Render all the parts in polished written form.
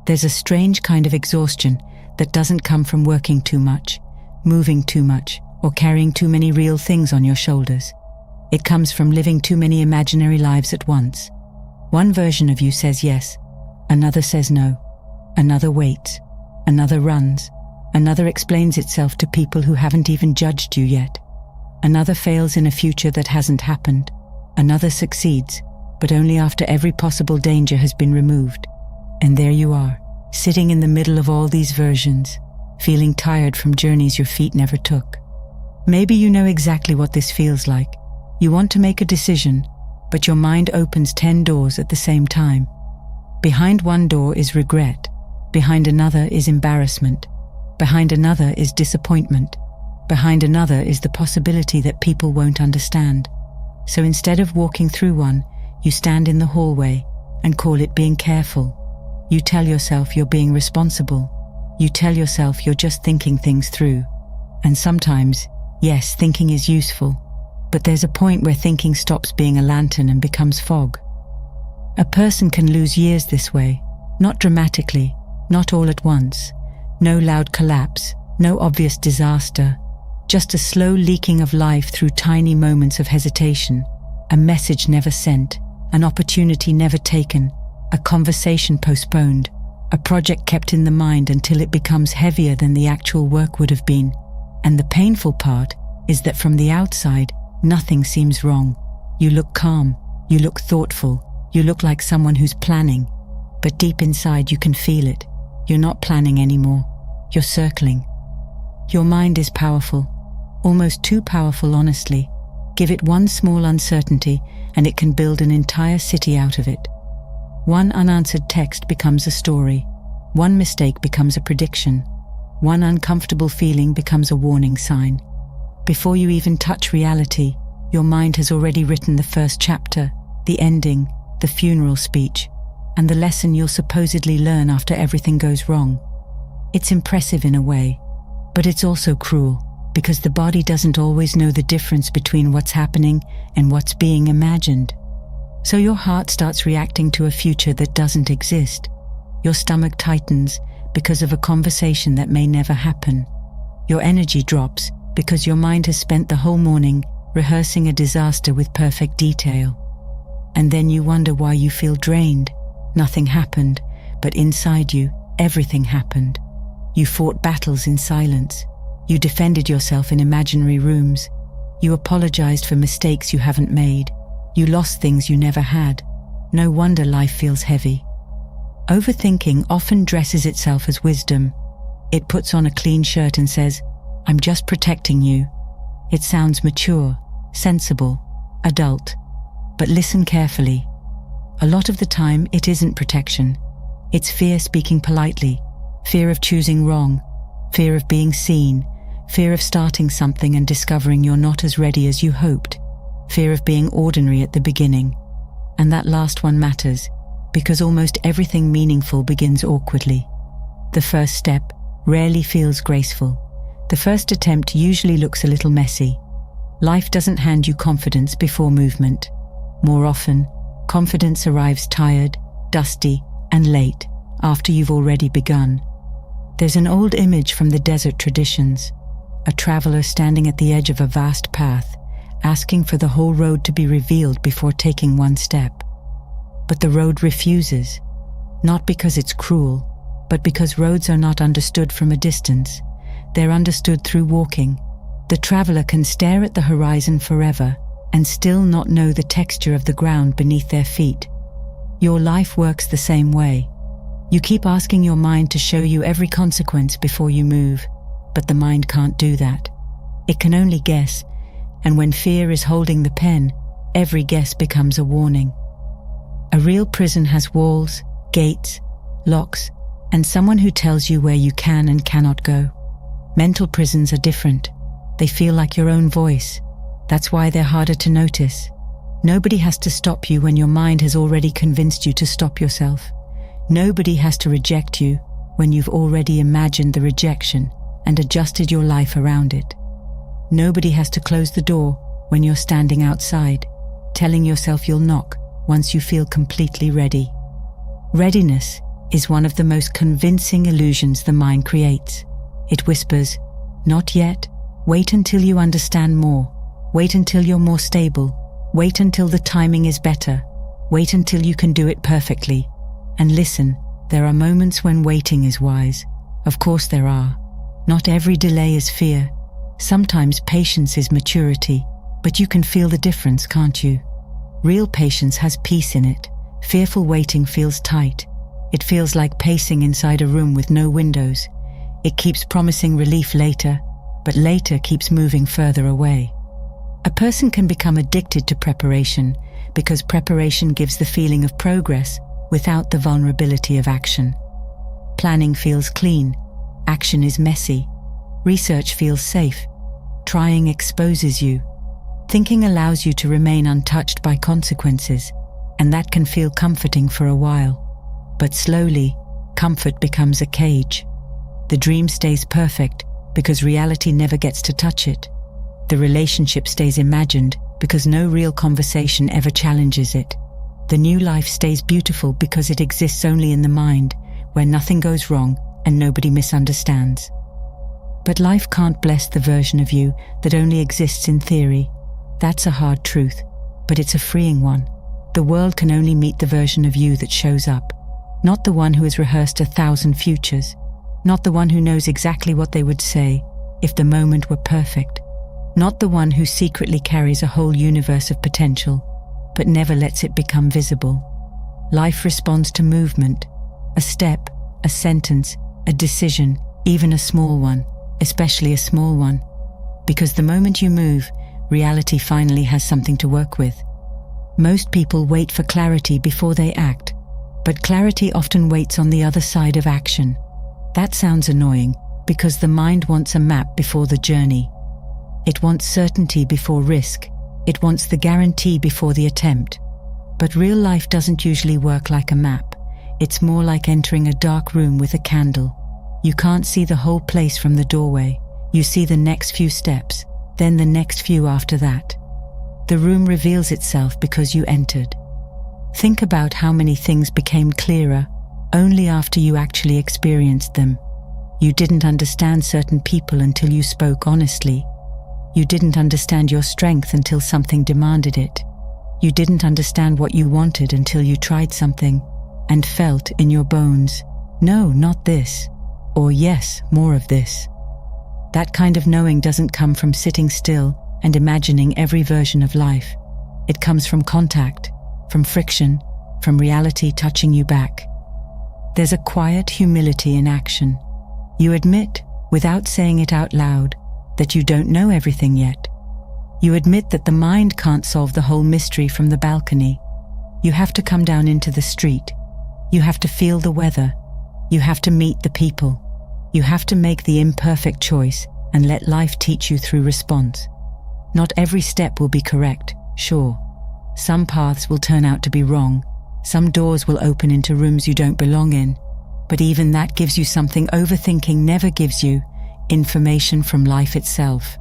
There's a strange kind of exhaustion that doesn't come from working too much, moving too much, or carrying too many real things on your shoulders. It comes from living too many imaginary lives at once. One version of you says yes, another says no, another waits, another runs, another explains itself to people who haven't even judged you yet. Another fails in a future that hasn't happened. Another succeeds, but only after every possible danger has been removed. And there you are, sitting in the middle of all these versions, feeling tired from journeys your feet never took. Maybe you know exactly what this feels like. You want to make a decision, but your mind opens 10 doors at the same time. Behind one door is regret. Behind another is embarrassment. Behind another is disappointment. Behind another is the possibility that people won't understand. So instead of walking through one, you stand in the hallway and call it being careful. You tell yourself you're being responsible. You tell yourself you're just thinking things through. And sometimes, yes, thinking is useful, but there's a point where thinking stops being a lantern and becomes fog. A person can lose years this way, not dramatically, not all at once, no loud collapse, no obvious disaster, just a slow leaking of life through tiny moments of hesitation, a message never sent, an opportunity never taken, a conversation postponed, a project kept in the mind until it becomes heavier than the actual work would have been. And the painful part is that from the outside, nothing seems wrong. You look calm, you look thoughtful, you look like someone who's planning, but deep inside you can feel it. You're not planning anymore, you're circling. Your mind is powerful, almost too powerful honestly. Give it one small uncertainty and it can build an entire city out of it. One unanswered text becomes a story. One mistake becomes a prediction. One uncomfortable feeling becomes a warning sign. Before you even touch reality, your mind has already written the first chapter, the ending, the funeral speech, and the lesson you'll supposedly learn after everything goes wrong. It's impressive in a way, but it's also cruel, because the body doesn't always know the difference between what's happening and what's being imagined. So your heart starts reacting to a future that doesn't exist. Your stomach tightens because of a conversation that may never happen. Your energy drops because your mind has spent the whole morning rehearsing a disaster with perfect detail. And then you wonder why you feel drained. Nothing happened, but inside you, everything happened. You fought battles in silence. You defended yourself in imaginary rooms. You apologized for mistakes you haven't made. You lost things you never had. No wonder life feels heavy. Overthinking often dresses itself as wisdom. It puts on a clean shirt and says, "I'm just protecting you." It sounds mature, sensible, adult. But listen carefully. A lot of the time, it isn't protection. It's fear speaking politely, fear of choosing wrong, fear of being seen, fear of starting something and discovering you're not as ready as you hoped, fear of being ordinary at the beginning. And that last one matters, because almost everything meaningful begins awkwardly. The first step rarely feels graceful. The first attempt usually looks a little messy. Life doesn't hand you confidence before movement. More often, confidence arrives tired, dusty, and late, after you've already begun. There's an old image from the desert traditions, a traveler standing at the edge of a vast path, asking for the whole road to be revealed before taking one step. But the road refuses, not because it's cruel, but because roads are not understood from a distance. They're understood through walking. The traveler can stare at the horizon forever and still not know the texture of the ground beneath their feet. Your life works the same way. You keep asking your mind to show you every consequence before you move, but the mind can't do that. It can only guess, and when fear is holding the pen, every guess becomes a warning. A real prison has walls, gates, locks, and someone who tells you where you can and cannot go. Mental prisons are different. They feel like your own voice. That's why they're harder to notice. Nobody has to stop you when your mind has already convinced you to stop yourself. Nobody has to reject you when you've already imagined the rejection and adjusted your life around it. Nobody has to close the door when you're standing outside, telling yourself you'll knock once you feel completely ready. Readiness is one of the most convincing illusions the mind creates. It whispers, "Not yet. Wait until you understand more. Wait until you're more stable. Wait until the timing is better. Wait until you can do it perfectly." And listen, there are moments when waiting is wise. Of course there are. Not every delay is fear. Sometimes patience is maturity, but you can feel the difference, can't you? Real patience has peace in it. Fearful waiting feels tight. It feels like pacing inside a room with no windows. It keeps promising relief later, but later keeps moving further away. A person can become addicted to preparation because preparation gives the feeling of progress without the vulnerability of action. Planning feels clean. Action is messy. Research feels safe. Trying exposes you. Thinking allows you to remain untouched by consequences, and that can feel comforting for a while. But slowly, comfort becomes a cage. The dream stays perfect because reality never gets to touch it. The relationship stays imagined because no real conversation ever challenges it. The new life stays beautiful because it exists only in the mind, where nothing goes wrong and nobody misunderstands. But life can't bless the version of you that only exists in theory. That's a hard truth, but it's a freeing one. The world can only meet the version of you that shows up, not the one who has rehearsed 1,000 futures, not the one who knows exactly what they would say if the moment were perfect, not the one who secretly carries a whole universe of potential, but never lets it become visible. Life responds to movement, a step, a sentence, a decision, even a small one, especially a small one. Because the moment you move, reality finally has something to work with. Most people wait for clarity before they act, but clarity often waits on the other side of action. That sounds annoying, because the mind wants a map before the journey. It wants certainty before risk. It wants the guarantee before the attempt. But real life doesn't usually work like a map. It's more like entering a dark room with a candle. You can't see the whole place from the doorway. You see the next few steps, then the next few after that. The room reveals itself because you entered. Think about how many things became clearer only after you actually experienced them. You didn't understand certain people until you spoke honestly. You didn't understand your strength until something demanded it. You didn't understand what you wanted until you tried something and felt in your bones, "No, not this," or "Yes, more of this." That kind of knowing doesn't come from sitting still and imagining every version of life. It comes from contact, from friction, from reality touching you back. There's a quiet humility in action. You admit, without saying it out loud, that you don't know everything yet. You admit that the mind can't solve the whole mystery from the balcony. You have to come down into the street. You have to feel the weather. You have to meet the people. You have to make the imperfect choice and let life teach you through response. Not every step will be correct, sure. Some paths will turn out to be wrong. Some doors will open into rooms you don't belong in. But even that gives you something overthinking never gives you: information from life itself.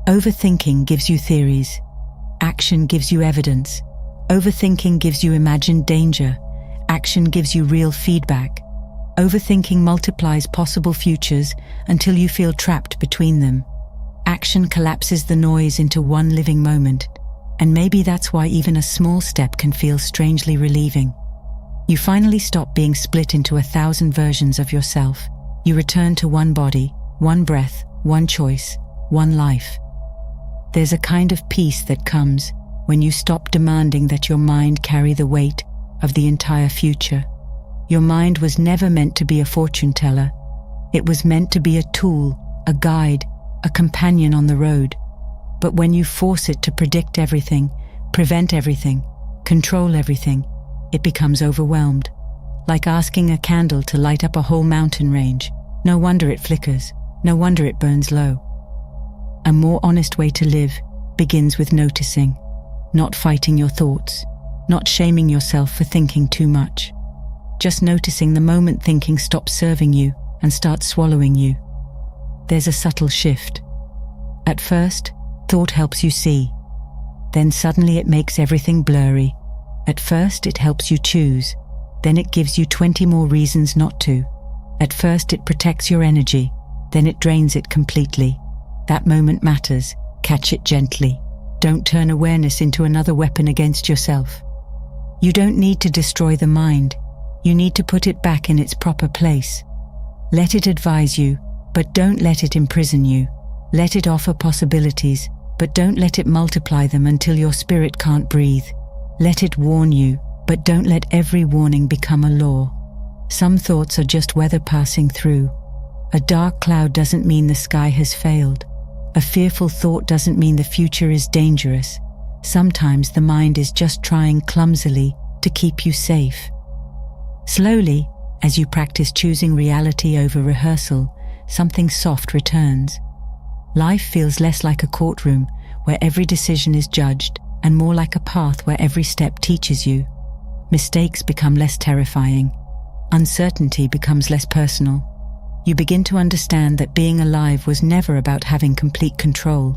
Overthinking gives you theories. Action gives you evidence. Overthinking gives you imagined danger. Action gives you real feedback. Overthinking multiplies possible futures until you feel trapped between them. Action collapses the noise into one living moment, and maybe that's why even a small step can feel strangely relieving. You finally stop being split into 1,000 versions of yourself. You return to one body, one breath, one choice, one life. There's a kind of peace that comes when you stop demanding that your mind carry the weight of the entire future. Your mind was never meant to be a fortune teller. It was meant to be a tool, a guide, a companion on the road. But when you force it to predict everything, prevent everything, control everything, it becomes overwhelmed. Like asking a candle to light up a whole mountain range. No wonder it flickers. No wonder it burns low. A more honest way to live begins with noticing, not fighting your thoughts, not shaming yourself for thinking too much. Just noticing the moment thinking stops serving you and starts swallowing you. There's a subtle shift. At first, thought helps you see. Then suddenly it makes everything blurry. At first, it helps you choose. then it gives you 20 more reasons not to. At first it protects your energy, then it drains it completely. That moment matters. Catch it gently. Don't turn awareness into another weapon against yourself. You don't need to destroy the mind. You need to put it back in its proper place. Let it advise you, but don't let it imprison you. Let it offer possibilities, but don't let it multiply them until your spirit can't breathe. Let it warn you, but don't let every warning become a law. Some thoughts are just weather passing through. A dark cloud doesn't mean the sky has failed. A fearful thought doesn't mean the future is dangerous. Sometimes the mind is just trying clumsily to keep you safe. Slowly, as you practice choosing reality over rehearsal, something soft returns. Life feels less like a courtroom where every decision is judged and more like a path where every step teaches you. Mistakes become less terrifying. Uncertainty becomes less personal. You begin to understand that being alive was never about having complete control.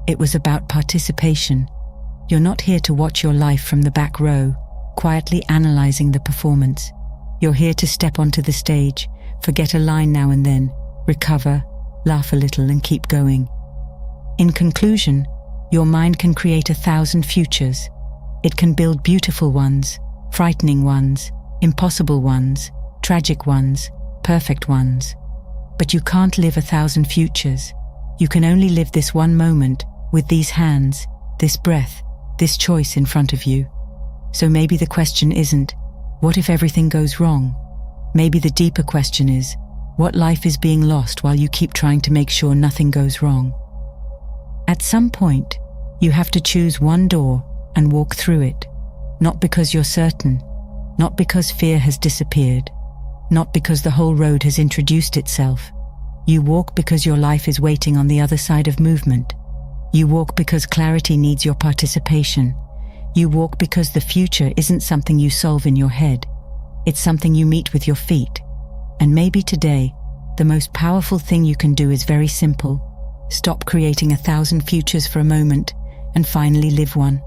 It was about participation. You're not here to watch your life from the back row, quietly analyzing the performance. You're here to step onto the stage, forget a line now and then, recover, laugh a little and keep going. In conclusion, your mind can create 1,000 futures. It can build beautiful ones, frightening ones, impossible ones, tragic ones, perfect ones. But you can't live 1,000 futures. You can only live this one moment with these hands, this breath, this choice in front of you. So maybe the question isn't, what if everything goes wrong? Maybe the deeper question is, what life is being lost while you keep trying to make sure nothing goes wrong? At some point, you have to choose one door and walk through it. Not because you're certain, not because fear has disappeared, not because the whole road has introduced itself. You walk because your life is waiting on the other side of movement. You walk because clarity needs your participation. You walk because the future isn't something you solve in your head. It's something you meet with your feet. And maybe today, the most powerful thing you can do is very simple. Stop creating 1,000 futures for a moment and finally live one.